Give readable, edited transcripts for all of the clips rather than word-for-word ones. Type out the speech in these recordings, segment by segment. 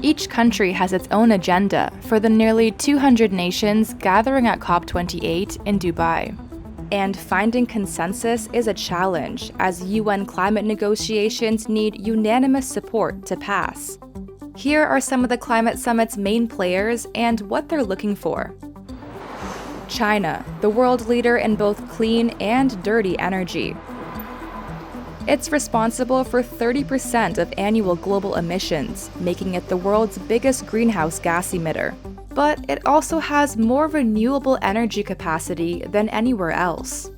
Each country has its own agenda for the nearly 200 nations gathering at COP28 in Dubai. And finding consensus is a challenge, as UN climate negotiations need unanimous support to pass. Here are some of the climate summit's main players and what they're looking for. China, the world leader in both clean and dirty energy. It's responsible for 30% of annual global emissions, making it the world's biggest greenhouse gas emitter. But it also has more renewable energy capacity than anywhere else.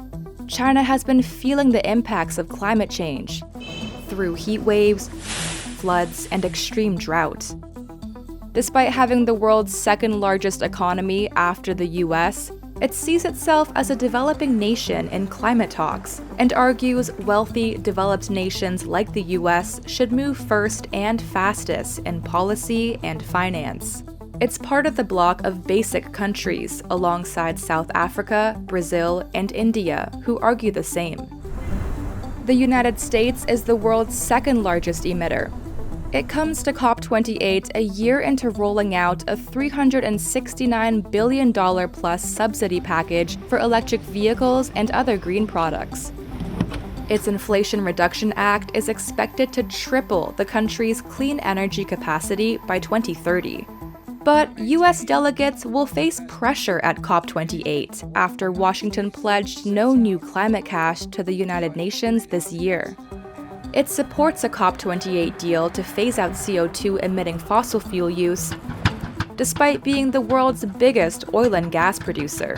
China has been feeling the impacts of climate change through heat waves, floods, and extreme drought. Despite having the world's second largest economy after the US, it sees itself as a developing nation in climate talks and argues wealthy, developed nations like the US should move first and fastest in policy and finance. It's part of the bloc of basic countries alongside South Africa, Brazil, and India, who argue the same. The United States is the world's second largest emitter. It comes to COP28 a year into rolling out a $369 billion plus subsidy package for electric vehicles and other green products. Its Inflation Reduction Act is expected to triple the country's clean energy capacity by 2030. But US delegates will face pressure at COP28 after Washington pledged no new climate cash to the United Nations this year. It supports a COP28 deal to phase out CO2-emitting fossil fuel use, despite being the world's biggest oil and gas producer.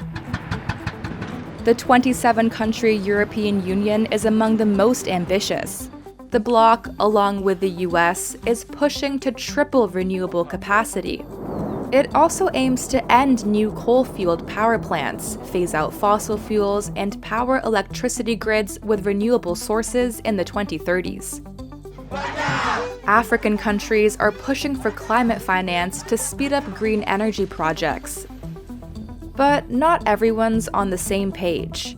The 27-country European Union is among the most ambitious. The bloc, along with the US, is pushing to triple renewable capacity. It also aims to end new coal-fueled power plants, phase out fossil fuels, and power electricity grids with renewable sources in the 2030s. African countries are pushing for climate finance to speed up green energy projects. But not everyone's on the same page.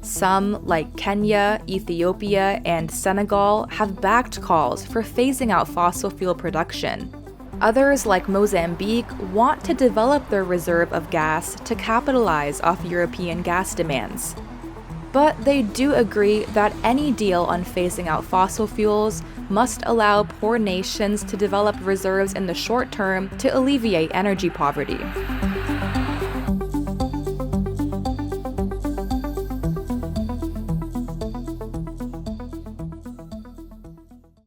Some, like Kenya, Ethiopia, and Senegal, have backed calls for phasing out fossil fuel production. Others, like Mozambique, want to develop their reserve of gas to capitalize off European gas demands. But they do agree that any deal on phasing out fossil fuels must allow poor nations to develop reserves in the short term to alleviate energy poverty.